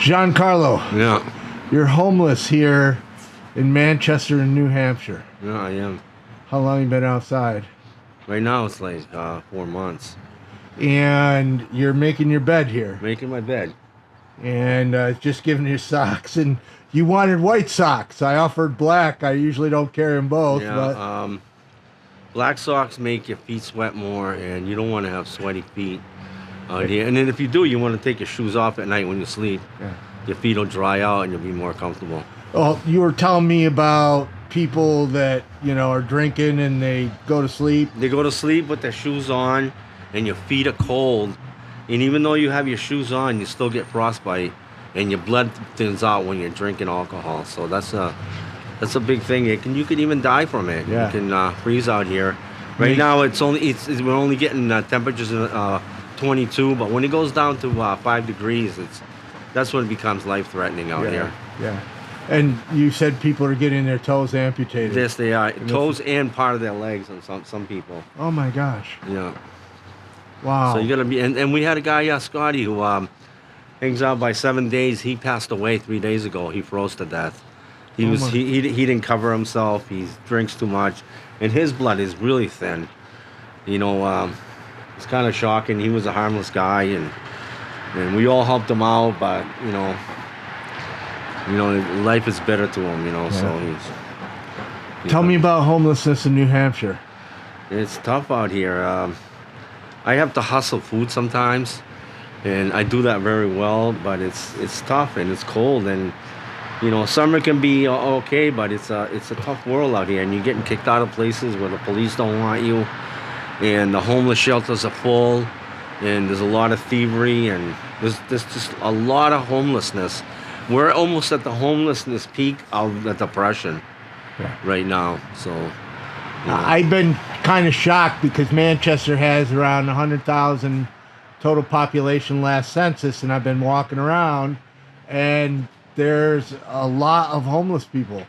Giancarlo, Yeah. you're homeless here in Manchester in New Hampshire. Yeah, I am. How long you been outside? Right now it's like 4 months. And you're making your bed here. Making my bed. And just giving you socks. And you wanted white socks. I offered black. I usually don't carry them both. Yeah. But Black socks make your feet sweat more, and you don't want to have sweaty feet out here. And then if you do, you want to take your shoes off at night when you sleep. yeah. Your feet will dry out, and you'll be more comfortable. Oh, you were telling me about people that, are drinking and they go to sleep. They go to sleep with their shoes on, and your feet are cold. And even though you have your shoes on, you still get frostbite, and your blood thins out when you're drinking alcohol. So that's a big thing. You could even die from it. Yeah. You can freeze out here. Right now, we're only getting temperatures 22, but when it goes down to 5 degrees, that's when it becomes life-threatening out here. Yeah. And you said people are getting their toes amputated. Yes, they are. Toes and part of their legs on some people. Oh my gosh. Yeah. Wow. So you gotta be, and we had a guy, Scotty, who hangs out by 7 days. He passed away 3 days ago. He froze to death. He didn't cover himself. He drinks too much, and his blood is really thin. It's kind of shocking. He was a harmless guy, and we all helped him out, but life is bitter to him. Yeah. So Tell me about homelessness in New Hampshire. It's tough out here. I have to hustle food sometimes, and I do that very well. But it's tough, and it's cold, and summer can be okay, but it's a tough world out here, and you're getting kicked out of places where the police don't want you, and the homeless shelters are full, and there's a lot of thievery, and there's just a lot of homelessness. We're almost at the homelessness peak of the depression right now. So I've been kind of shocked because Manchester has around 100,000 total population last census, and I've been walking around, and there's a lot of homeless people.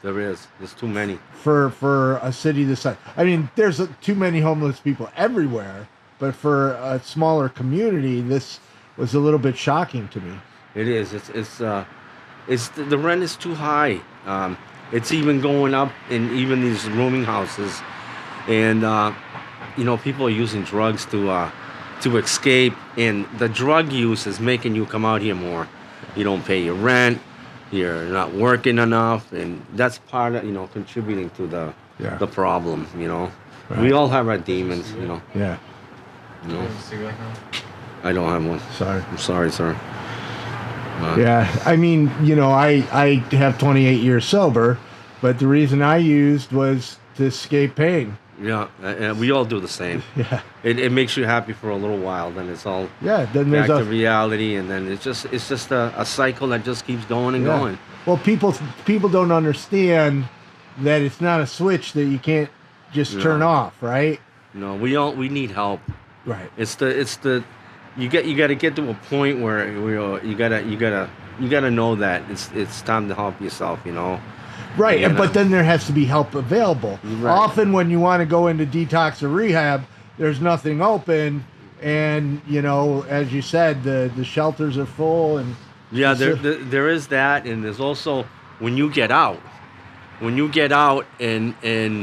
there's too many. For a city this size. I mean, there's too many homeless people everywhere, but for a smaller community, this was a little bit shocking to me. It is. The rent is too high. It's even going up in even these rooming houses, and people are using drugs to escape, and the drug use is making you come out here more. You don't pay your rent. You're not working enough, and that's part of contributing to the problem. Right. We all have our demons. Yeah. I don't have one. Sorry. I'm sorry, sir. Yeah, I mean, I have 28 years sober, but the reason I used was to escape pain. Yeah, and we all do the same. Yeah. It makes you happy for a little while, then it's all Then back there's to reality, and then it's just a cycle that just keeps going and going. Well, people don't understand that it's not a switch that you can't just turn off, right? No, we need help. Right. It's the you got to get to a point where you gotta know that it's time to help yourself. Right, but then there has to be help available. Right. Often when you want to go into detox or rehab, there's nothing open, and as you said, the shelters are full, and there is that, and there's also when you get out and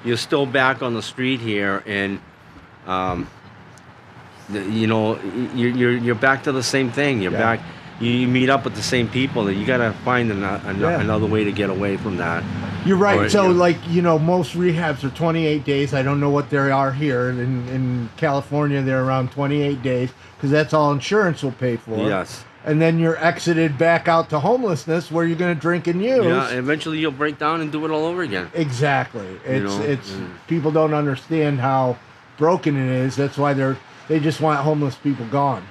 you're still back on the street here, and you're back to the same thing. You're back. You meet up with the same people. That you gotta find another way to get away from that. You're right. So most rehabs are 28 days. I don't know what they are here in California. They're around 28 days because that's all insurance will pay for. Yes. And then you're exited back out to homelessness where you're going to drink and use. Yeah. Eventually you'll break down and do it all over again. Exactly. It's people don't understand how broken it is. That's why they just want homeless people gone.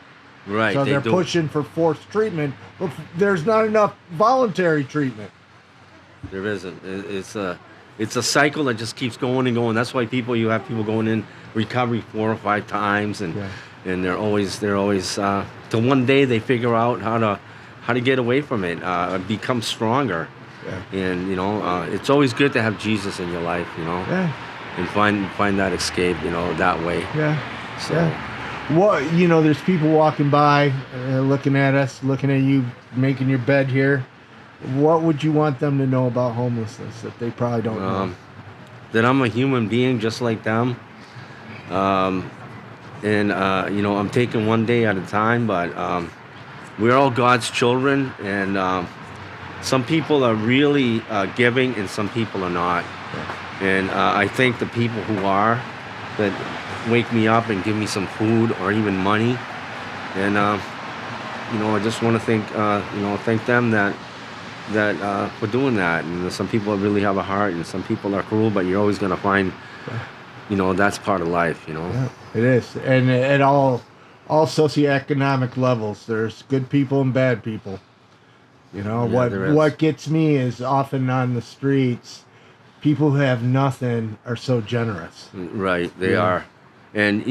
Right. So they're pushing for forced treatment, but there's not enough voluntary treatment. There isn't. It's a cycle that just keeps going and going. That's why you have people going in recovery 4 or 5 times, and they're always till one day they figure out how to get away from it, become stronger. Yeah. And it's always good to have Jesus in your life, and find that escape, that way. Yeah. So. Yeah. What, there's people walking by, looking at us, looking at you making your bed here. What would you want them to know about homelessness that they probably don't know? That I'm a human being just like them. And I'm taking one day at a time, but we're all God's children, and some people are really giving and some people are not. And I thank the people who are, that wake me up and give me some food or even money. And I just want to thank them that for doing that. And some people really have a heart, and some people are cruel, but you're always going to find, that's part of life. Yeah, it is, and at all socioeconomic levels, there's good people and bad people. What gets me is often on the streets, people who have nothing are so generous. Right, they are. And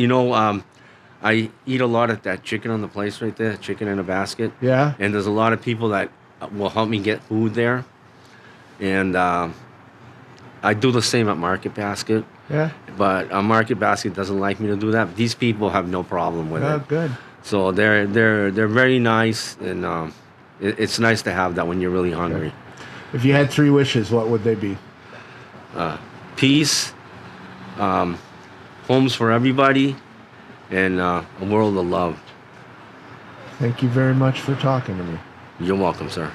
I eat a lot of that chicken on the place right there, chicken in a basket. Yeah. And there's a lot of people that will help me get food there. And I do the same at Market Basket. Yeah. But Market Basket doesn't like me to do that. These people have no problem with it. Oh, good. So they're very nice, and it's nice to have that when you're really hungry. If you had 3 wishes, what would they be? Peace, homes for everybody, and a world of love. Thank you very much for talking to me. You're welcome, sir.